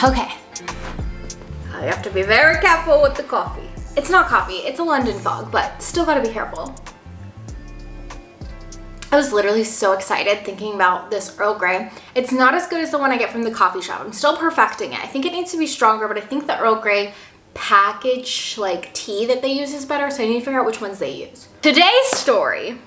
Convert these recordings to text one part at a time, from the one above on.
Okay. I have to be very careful with the coffee. It's not coffee, it's a London fog, but still gotta be careful. I was literally so excited thinking about this Earl Grey. It's not as good as the one I get from the coffee shop. I'm still perfecting it. I think it needs to be stronger, but I think the Earl Grey package like tea that they use is better, so I need to figure out which ones they use. Today's story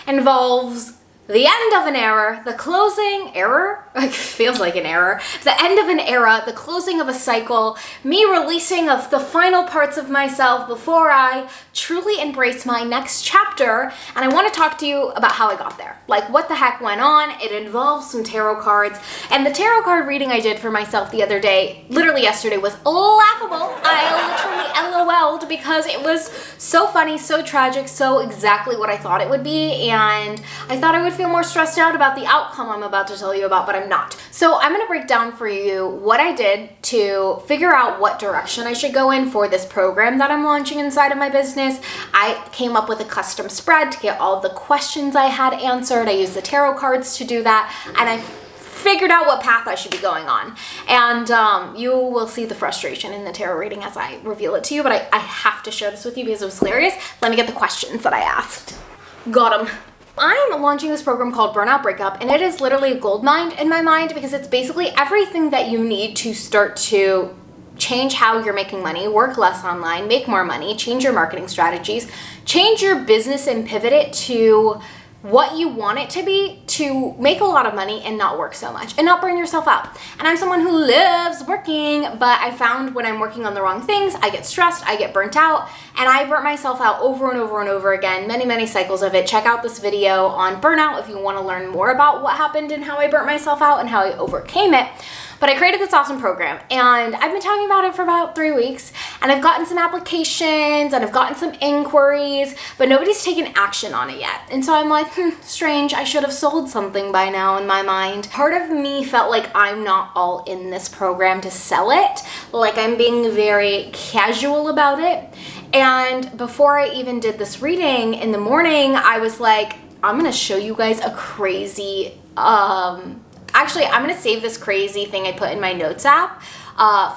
involves the end of an era, the closing error, like feels like an error, the end of an era, the closing of a cycle, me releasing of the final parts of myself before I truly embrace my next chapter. And I want to talk to you about how I got there. Like what the heck went on. It involves some tarot cards, and the tarot card reading I did for myself the other day, literally yesterday, was laughable. I literally LOL'd because it was so funny, so tragic, so exactly what I thought it would be. And I thought I would feel more stressed out about the outcome I'm about to tell you about, but I'm not. So I'm gonna break down for you what I did to figure out what direction I should go in for this program that I'm launching inside of my business. I came up with a custom spread to get all of the questions I had answered. I used the tarot cards to do that, and I figured out what path I should be going on. And you will see the frustration in the tarot reading as I reveal it to you, but I have to share this with you because it was hilarious. Let me get the questions that I asked. Got them. I'm launching this program called Burnout Breakup, and it is literally a goldmine in my mind because it's basically everything that you need to start to change how you're making money, work less online, make more money, change your marketing strategies, change your business and pivot it to what you want it to be, to make a lot of money and not work so much and not burn yourself out. And I'm someone who loves working, but I found when I'm working on the wrong things, I get stressed, I get burnt out, and I burnt myself out over and over and over again, many cycles of it. Check out this video on burnout if you want to learn more about what happened and how I burnt myself out and how I overcame it. But I created this awesome program, and I've been talking about it for about 3 weeks, and I've gotten some applications and I've gotten some inquiries, but nobody's taken action on it yet. And so I'm like, strange, I should have sold something by now in my mind. Part of me felt like I'm not all in this program to sell it, like I'm being very casual about it. And before I even did this reading in the morning, I was like, I'm gonna show you guys a crazy, actually, I'm gonna save this crazy thing I put in my notes app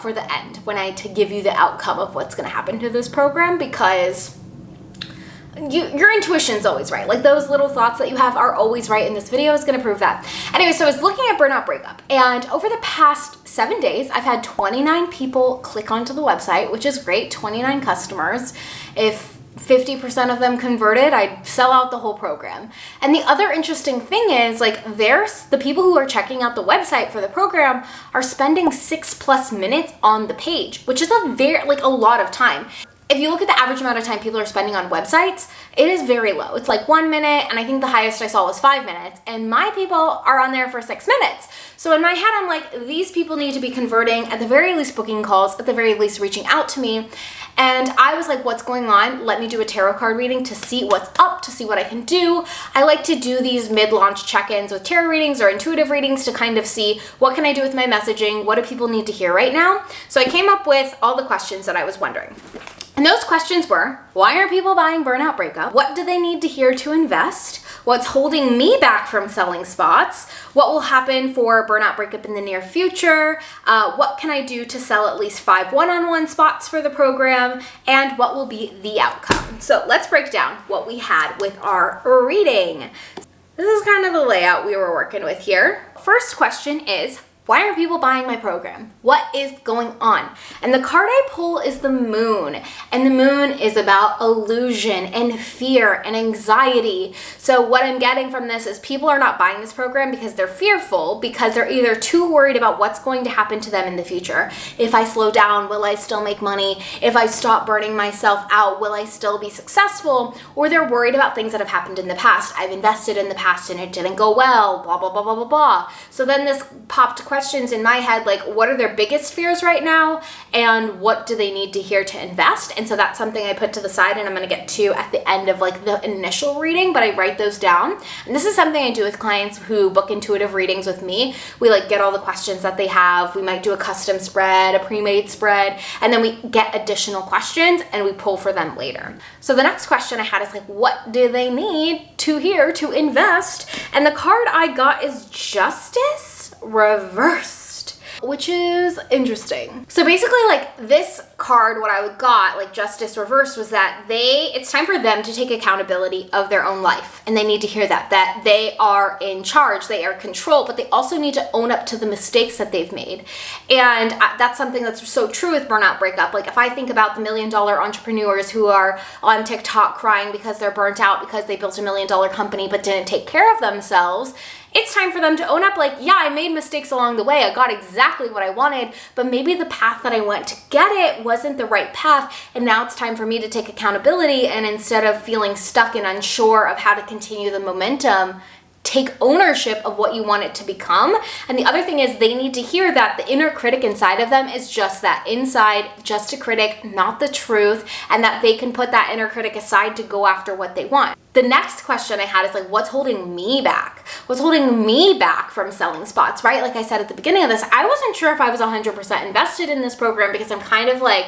for the end, when to give you the outcome of what's gonna happen to this program, because your intuition's always right. Like those little thoughts that you have are always right, and this video is gonna prove that. Anyway, so I was looking at Burnout Breakup, and over the past 7 days, I've had 29 people click onto the website, which is great, 29 customers. If 50% of them converted, I'd sell out the whole program. And the other interesting thing is, like, there's the people who are checking out the website for the program are spending 6+ minutes on the page, which is a lot of time. If you look at the average amount of time people are spending on websites, it is very low. It's like 1 minute, and I think the highest I saw was 5 minutes, and my people are on there for 6 minutes. So in my head, I'm like, these people need to be converting, at the very least booking calls, at the very least reaching out to me. And I was like, what's going on? Let me do a tarot card reading to see what's up, to see what I can do. I like to do these mid-launch check-ins with tarot readings or intuitive readings to kind of see what can I do with my messaging, what do people need to hear right now? So I came up with all the questions that I was wondering. And those questions were, why are people buying Burnout Breakup? What do they need to hear to invest? What's holding me back from selling spots? What will happen for Burnout Breakup in the near future? What can I do to sell at least 5 one-on-one spots for the program? And what will be the outcome? So let's break down what we had with our reading. This is kind of the layout we were working with here. First question is, why are people buying my program? What is going on? And the card I pull is the moon. And the moon is about illusion and fear and anxiety. So what I'm getting from this is people are not buying this program because they're fearful, because they're either too worried about what's going to happen to them in the future. If I slow down, will I still make money? If I stop burning myself out, will I still be successful? Or they're worried about things that have happened in the past. I've invested in the past and it didn't go well, blah, blah, blah, blah, blah, blah. So then this popped questions in my head, like, what are their biggest fears right now, and what do they need to hear to invest? And so that's something I put to the side, and I'm going to get to at the end of like the initial reading, but I write those down. And this is something I do with clients who book intuitive readings with me. We like get all the questions that they have. We might do a custom spread, a pre-made spread, and then we get additional questions and we pull for them later. So the next question I had is like, what do they need to hear to invest? And the card I got is Justice reversed. which is interesting. So basically, like, this card, what I got, like Justice Reversed, was that it's time for them to take accountability of their own life. And they need to hear that they are in charge, they are in control, but they also need to own up to the mistakes that they've made. And that's something that's so true with Burnout Breakup. Like, if I think about the $1 million entrepreneurs who are on TikTok crying because they're burnt out because they built $1 million company but didn't take care of themselves, it's time for them to own up, like, yeah, I made mistakes along the way. I got exactly what I wanted, but maybe the path that I went to get it wasn't the right path. And now it's time for me to take accountability. And instead of feeling stuck and unsure of how to continue the momentum, take ownership of what you want it to become. And the other thing is, they need to hear that the inner critic inside of them is just that, inside, just a critic, not the truth, and that they can put that inner critic aside to go after what they want. The next question I had is like, what's holding me back? What's holding me back from selling spots, right? Like I said at the beginning of this, I wasn't sure if I was 100% invested in this program because I'm kind of like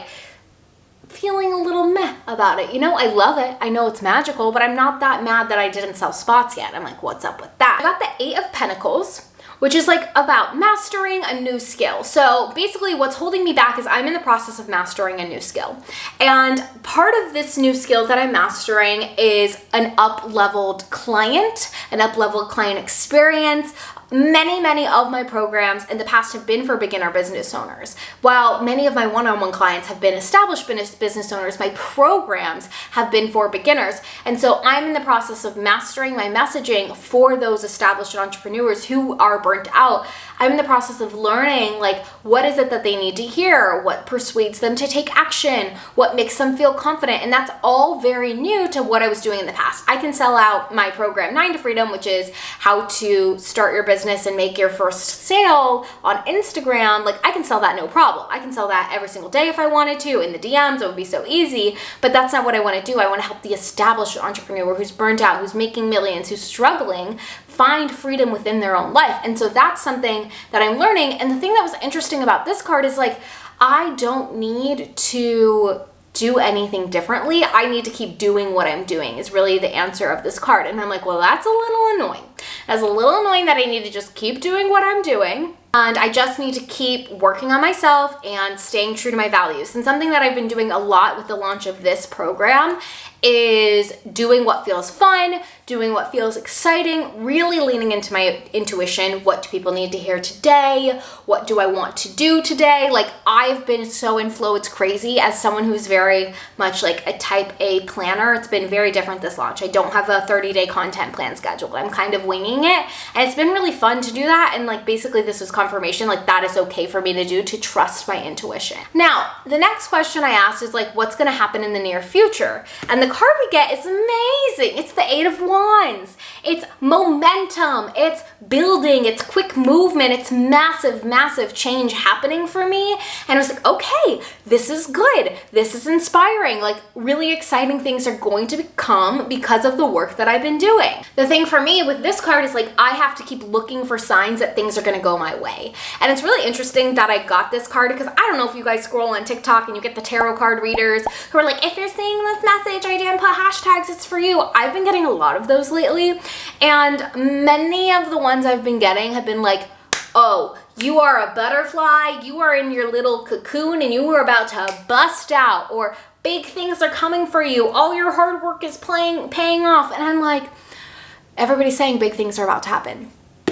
feeling a little meh about it. You know, I love it. I know it's magical, but I'm not that mad that I didn't sell spots yet. I'm like, what's up with that? I got the 8 of Pentacles, which is like about mastering a new skill. So basically what's holding me back is I'm in the process of mastering a new skill. And part of this new skill that I'm mastering is an up-leveled client, an up-leveled client experience. Many of my programs in the past have been for beginner business owners. While many of my one-on-one clients have been established business owners, my programs have been for beginners. And so I'm in the process of mastering my messaging for those established entrepreneurs who are burnt out. I'm in the process of learning, like, what is it that they need to hear? What persuades them to take action? What makes them feel confident? And that's all very new to what I was doing in the past. I can sell out my program 9 to Freedom, which is how to start your business and make your first sale on Instagram. Like, I can sell that no problem. I can sell that every single day if I wanted to in the DMs. It would be so easy, but that's not what I want to do. I want to help the established entrepreneur who's burnt out, who's making millions, who's struggling, find freedom within their own life. And so that's something that I'm learning. And the thing that was interesting about this card is, like, I don't need to do anything differently. I need to keep doing what I'm doing is really the answer of this card. And I'm like, well, that's a little annoying. That's a little annoying that I need to just keep doing what I'm doing. And I just need to keep working on myself and staying true to my values. And something that I've been doing a lot with the launch of this program is doing what feels fun, doing what feels exciting, really leaning into my intuition. What do people need to hear today? What do I want to do today? Like, I've been so in flow, it's crazy. As someone who's very much like a type A planner, it's been very different this launch. I don't have a 30-day content plan scheduled. I'm kind of winging it. And it's been really fun to do that. And like, basically this was confirmation, like, that is okay for me to do, to trust my intuition. Now, the next question I asked is like, what's going to happen in the near future? And the card we get is amazing. It's the 8 of Wands. It's momentum. It's building. It's quick movement. It's massive change happening for me. And I was like, okay, this is good. This is inspiring. Like, really exciting things are going to come because of the work that I've been doing. The thing for me with this card is like, I have to keep looking for signs that things are going to go my way. And it's really interesting that I got this card because I don't know if you guys scroll on TikTok and you get the tarot card readers who are like, if you're seeing this message, I didn't put hashtags, it's for you. I've been getting a lot of those lately. And many of the ones I've been getting have been like, oh, you are a butterfly, you are in your little cocoon and you are about to bust out, or big things are coming for you. All your hard work is paying off. And I'm like, everybody's saying big things are about to happen.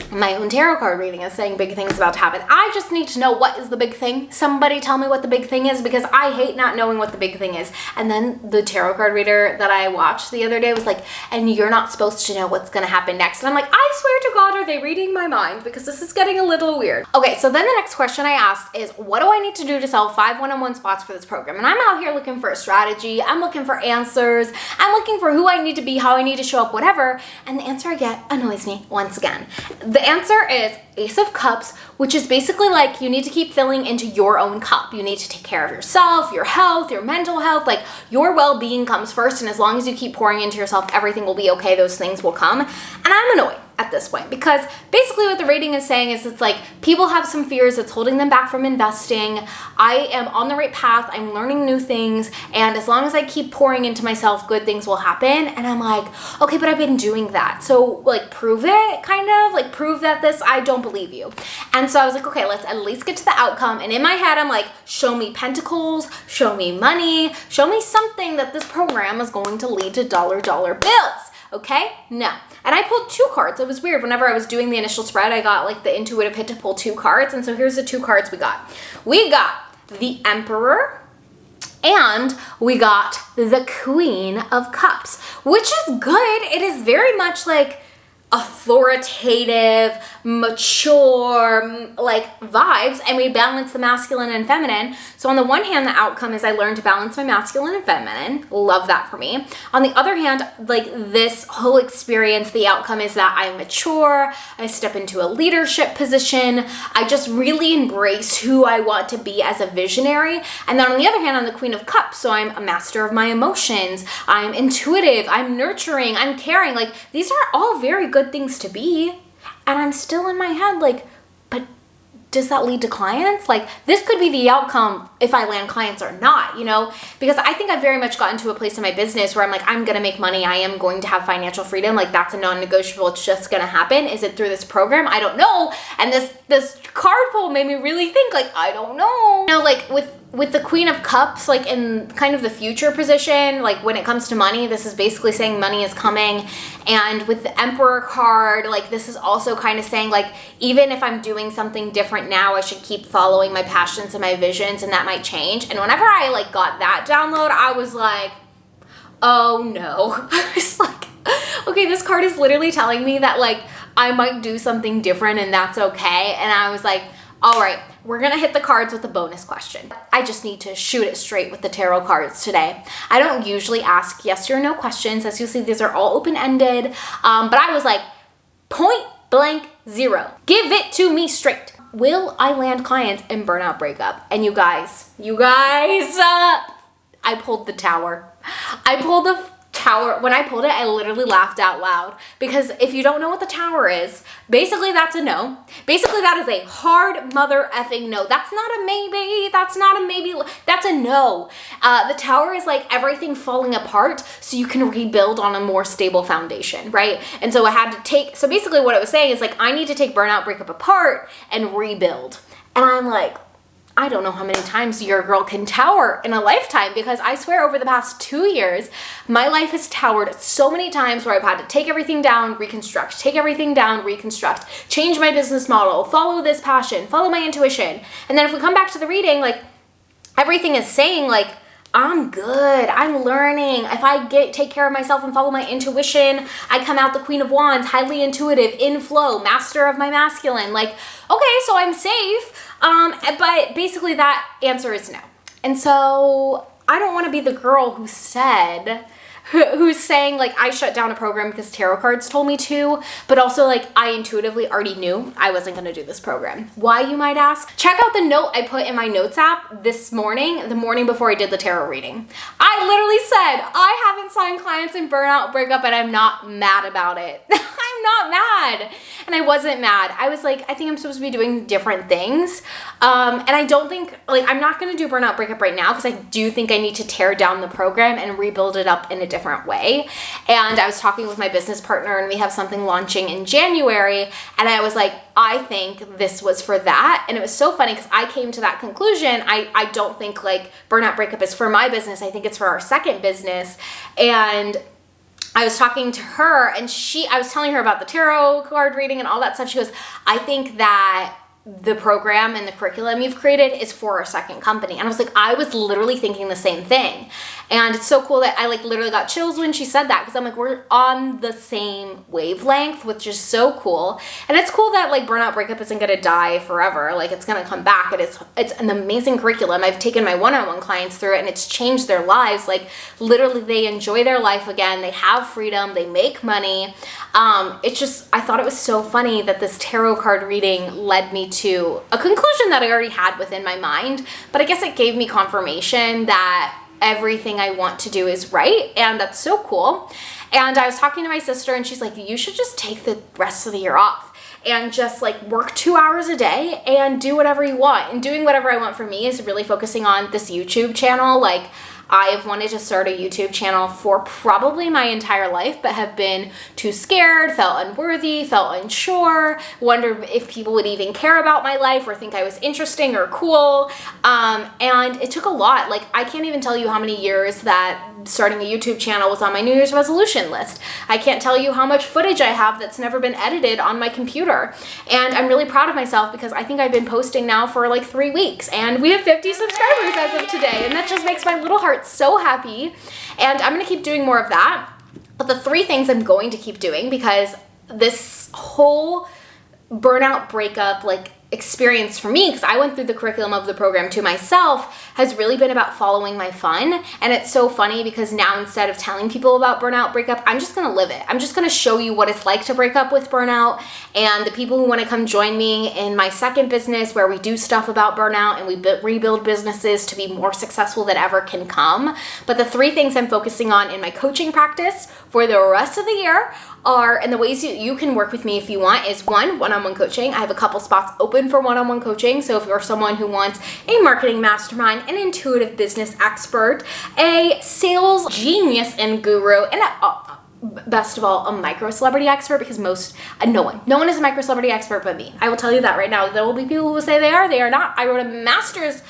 My own tarot card reading is saying big things about to happen. I just need to know what is the big thing. Somebody tell me what the big thing is, because I hate not knowing what the big thing is. And then the tarot card reader that I watched the other day was like, and you're not supposed to know what's going to happen next. And I'm like, I swear to God, are they reading my mind? Because this is getting a little weird. Okay, so then the next question I asked is, what do I need to do to sell 5 one-on-one spots for this program? And I'm out here looking for a strategy. I'm looking for answers. I'm looking for who I need to be, how I need to show up, whatever. And the answer I get annoys me once again. The answer is Ace of Cups, which is basically like, you need to keep filling into your own cup. You need to take care of yourself, your health, your mental health, like your well-being comes first. And as long as you keep pouring into yourself, everything will be okay. Those things will come. And I'm annoyed. at this point, because basically what the rating is saying is it's like people have some fears that's holding them back from investing. I am on the right path. I'm learning new things. And as long as I keep pouring into myself, good things will happen. And I'm like, okay, but I've been doing that. So like prove it, kind of like prove that I don't believe you. And so I was like, okay, let's at least get to the outcome. And in my head, I'm like, show me pentacles, show me money, show me something that this program is going to lead to dollar bills. Okay? No. And I pulled 2 cards. It was weird. Whenever I was doing the initial spread, I got like the intuitive hit to pull 2 cards. And so here's the 2 cards we got. We got the Emperor and we got the Queen of Cups, which is good. It is very much like authoritative, mature, like vibes, and we balance the masculine and feminine. So on the one hand, the outcome is I learned to balance my masculine and feminine. Love that for me. On the other hand, like this whole experience, the outcome is that I mature, I step into a leadership position, I just really embrace who I want to be as a visionary. And then on the other hand, I'm the Queen of Cups, so I'm a master of my emotions, I'm intuitive, I'm nurturing, I'm caring. Like these are all very good things to be. And I'm still in my head like, but does that lead to clients? Like this could be the outcome if I land clients or not, you know, because I think I've very much gotten to a place in my business where I'm like, I'm going to make money. I am going to have financial freedom. Like that's a non-negotiable. It's just going to happen. Is it through this program? I don't know. And this card pull made me really think like, I don't know. You know, like with the Queen of Cups, like in kind of the future position, like when it comes to money, this is basically saying money is coming. And with the Emperor card, like this is also kind of saying like, even if I'm doing something different now, I should keep following my passions and my visions, and that might change. And whenever I like got that download, I was like, oh no. I was like, okay, this card is literally telling me that like I might do something different and that's okay. And I was like, all right, we're gonna hit the cards with a bonus question. I just need to shoot it straight with the tarot cards today. I don't usually ask yes or no questions. As you'll see, these are all open-ended. But I was like, point blank 0. Give it to me straight. Will I land clients in Burnout Breakup? And you guys, I pulled the Tower. I pulled the Tower. When I pulled it, I literally laughed out loud, because if you don't know what the Tower is, basically that's a no. Basically that is a hard mother effing no. That's not a maybe. That's not a maybe. That's a no. The Tower is like everything falling apart so you can rebuild on a more stable foundation, right? And so I had to so basically what it was saying is like, I need to take Burnout Breakup apart and rebuild. And I'm like, I don't know how many times your girl can tower in a lifetime, because I swear over the past 2 years, my life has towered so many times where I've had to take everything down, reconstruct, take everything down, reconstruct, change my business model, follow this passion, follow my intuition. And then if we come back to the reading, like everything is saying like, I'm good, I'm learning. If I take care of myself and follow my intuition, I come out the Queen of Wands, highly intuitive, in flow, master of my masculine. Like, okay, so I'm safe. But basically that answer is no. And so I don't want to be the girl who's saying like I shut down a program because tarot cards told me to, but also like I intuitively already knew I wasn't going to do this program. Why, you might ask? Check out the note I put in my notes app this morning, the morning before I did the tarot reading. I literally said, I haven't signed clients in Burnout Breakup and I'm not mad about it. I'm not mad. And I wasn't mad. I was like, I think I'm supposed to be doing different things. And I don't think, like, I'm not going to do Burnout Breakup right now, because I do think I need to tear down the program and rebuild it up in a different way. And I was talking with my business partner, and we have something launching in January. And I was like, I think this was for that. And it was so funny because I came to that conclusion. I don't think like Burnout Breakup is for my business. I think it's for our second business. And I was talking to her, and I was telling her about the tarot card reading and all that stuff. She goes, I think that the program and the curriculum you've created is for our second company. And I was like, I was literally thinking the same thing. And it's so cool that I like literally got chills when she said that, because I'm like, we're on the same wavelength, which is so cool. And it's cool that like Burnout Breakup isn't going to die forever. Like it's going to come back. It's an amazing curriculum. I've taken my one-on-one clients through it, and it's changed their lives. Like literally they enjoy their life again. They have freedom. They make money. It's just, I thought it was so funny that this tarot card reading led me to a conclusion that I already had within my mind. But I guess it gave me confirmation that everything I want to do is right, and that's so cool. And I was talking to my sister, and she's like, you should just take the rest of the year off and just like work 2 hours a day and do whatever you want. And doing whatever I want for me is really focusing on this YouTube channel. Like, I have wanted to start a YouTube channel for probably my entire life, but have been too scared, felt unworthy, felt unsure, wondered if people would even care about my life or think I was interesting or cool. And it took a lot. Like, I can't even tell you how many years that starting a YouTube channel was on my New Year's resolution list. I can't tell you how much footage I have that's never been edited on my computer. And I'm really proud of myself because I think I've been posting now for like 3 weeks, and we have 50 subscribers as of today. And that just makes my little heart so happy. And I'm going to keep doing more of that. But the 3 things I'm going to keep doing, because this whole burnout breakup like experience for me, because I went through the curriculum of the program to myself, has really been about following my fun. And it's so funny because now, instead of telling people about burnout breakup, I'm just gonna live it. I'm just gonna show you what it's like to break up with burnout. And the people who want to come join me in my second business, where we do stuff about burnout and we rebuild businesses to be more successful than ever, can come. But the 3 things I'm focusing on in my coaching practice for the rest of the year are, and the ways you can work with me if you want, is 1, one-on-one coaching. I have a couple spots open for one-on-one coaching. So if you're someone who wants a marketing mastermind, an intuitive business expert, a sales genius and guru, and best of all, a micro-celebrity expert, because no one is a micro-celebrity expert but me. I will tell you that right now. There will be people who will say they are not. I wrote a master's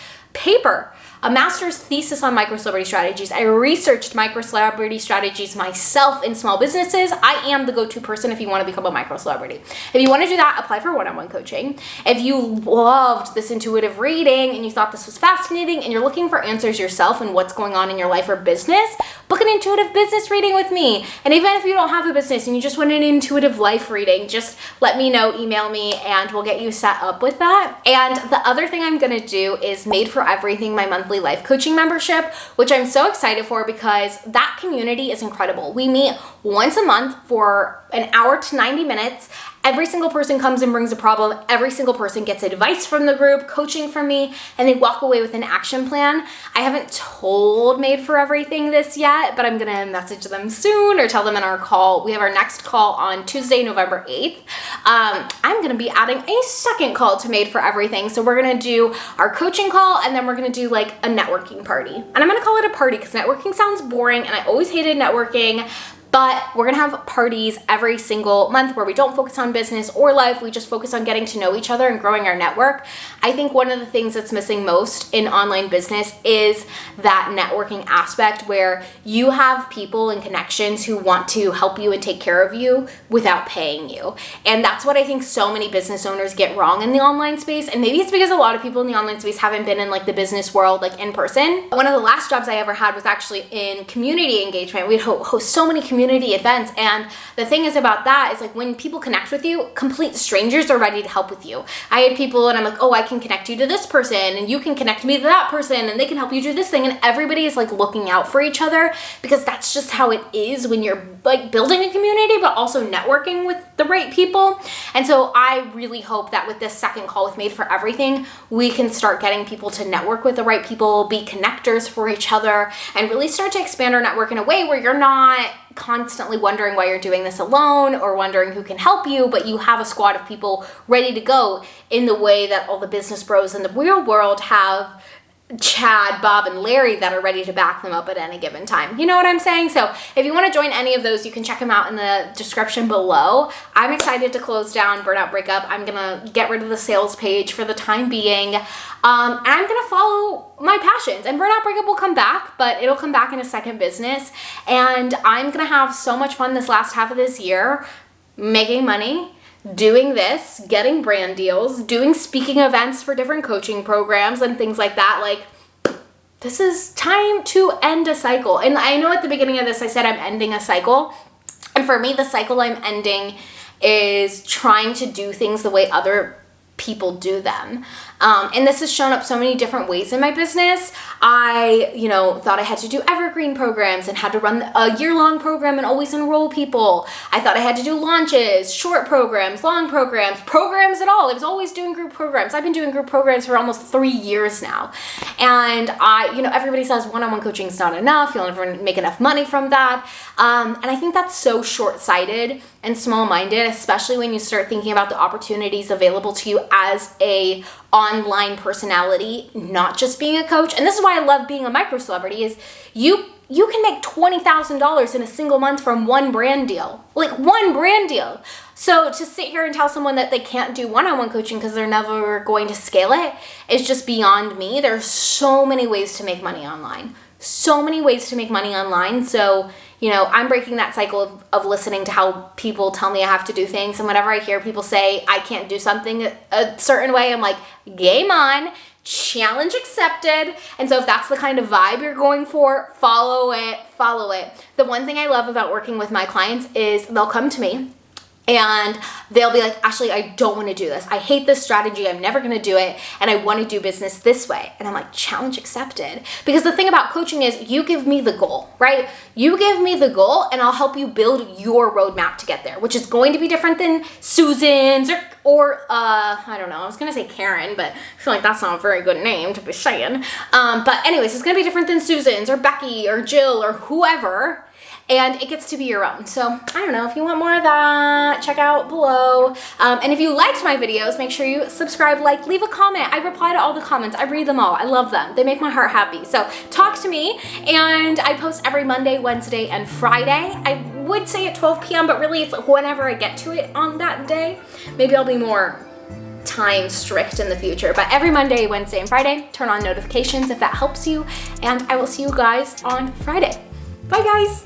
thesis on micro-celebrity strategies. I researched micro-celebrity strategies myself in small businesses. I am the go-to person if you want to become a micro-celebrity. If you want to do that, apply for one-on-one coaching. If you loved this intuitive reading and you thought this was fascinating and you're looking for answers yourself and what's going on in your life or business, book an intuitive business reading with me. And even if you don't have a business and you just want an intuitive life reading, just let me know, email me, and we'll get you set up with that. And the other thing I'm going to do is Made for Everything, my monthly life coaching membership, which I'm so excited for because that community is incredible. We meet once a month for an hour to 90 minutes. Every single person comes and brings a problem. Every single person gets advice from the group, coaching from me, and they walk away with an action plan. I haven't told Made for Everything this yet, but I'm gonna message them soon or tell them in our call. We have our next call on Tuesday, November 8th. I'm gonna be adding a second call to Made for Everything. So we're gonna do our coaching call, and then we're gonna do like a networking party. And I'm gonna call it a party because networking sounds boring, and I always hated networking. But we're gonna have parties every single month where we don't focus on business or life. We just focus on getting to know each other and growing our network. I think one of the things that's missing most in online business is that networking aspect, where you have people and connections who want to help you and take care of you without paying you. And that's what I think so many business owners get wrong in the online space. And maybe it's because a lot of people in the online space haven't been in like the business world, like in person. One of the last jobs I ever had was actually in community engagement. We'd host so many community events, and the thing is about that is like when people connect with you, complete strangers are ready to help with you. I had people and I'm like, oh, I can connect you to this person and you can connect me to that person and they can help you do this thing, and everybody is like looking out for each other because that's just how it is when you're like building a community but also networking with the right people. And so I really hope that with this second call with Made for Everything, we can start getting people to network with the right people, be connectors for each other, and really start to expand our network in a way where you're not constantly wondering why you're doing this alone or wondering who can help you, but you have a squad of people ready to go in the way that all the business bros in the real world have Chad, Bob, and Larry that are ready to back them up at any given time. You know what I'm saying? So if you want to join any of those, you can check them out in the description below. I'm excited to close down Burnout Breakup. I'm going to get rid of the sales page for the time being. And I'm going to follow my passions. And Burnout Breakup will come back, but it'll come back in a second business. And I'm going to have so much fun this last half of this year making money, doing this, getting brand deals, doing speaking events for different coaching programs and things like that. Like, this is time to end a cycle. And I know at the beginning of this, I said I'm ending a cycle. And for me, the cycle I'm ending is trying to do things the way other people do them. And this has shown up so many different ways in my business. I, thought I had to do evergreen programs and had to run a year-long program and always enroll people. I thought I had to do launches, short programs, long programs at all. I was always doing group programs. I've been doing group programs for almost 3 years now. And everybody says one-on-one coaching is not enough. You'll never make enough money from that. And I think that's so short-sighted and small-minded, especially when you start thinking about the opportunities available to you as a online personality, not just being a coach. And this is why I love being a micro celebrity, is you can make $20,000 in a single month from one brand deal. Like one brand deal. So to sit here and tell someone that they can't do one-on-one coaching because they're never going to scale it is just beyond me. There's so many ways to make money online. So many ways to make money online. So, I'm breaking that cycle of listening to how people tell me I have to do things. And whenever I hear people say I can't do something a certain way, I'm like, game on, challenge accepted. And so if that's the kind of vibe you're going for, follow it. The one thing I love about working with my clients is they'll come to me and they'll be like, Ashley, I don't want to do this. I hate this strategy. I'm never going to do it. And I want to do business this way. And I'm like, challenge accepted. Because the thing about coaching is you give me the goal, right? You give me the goal and I'll help you build your roadmap to get there, which is going to be different than Susan's or I don't know. I was going to say Karen, but I feel like that's not a very good name to be saying. But anyways, it's going to be different than Susan's or Becky or Jill or whoever. And it gets to be your own. So I don't know, if you want more of that, check out below. And if you liked my videos, make sure you subscribe, leave a comment. I reply to all the comments. I read them all. I love them. They make my heart happy. So talk to me. And I post every Monday, Wednesday, and Friday. I would say at 12 p.m., but really it's whenever I get to it on that day. Maybe I'll be more time strict in the future. But every Monday, Wednesday, and Friday, turn on notifications if that helps you. And I will see you guys on Friday. Bye, guys.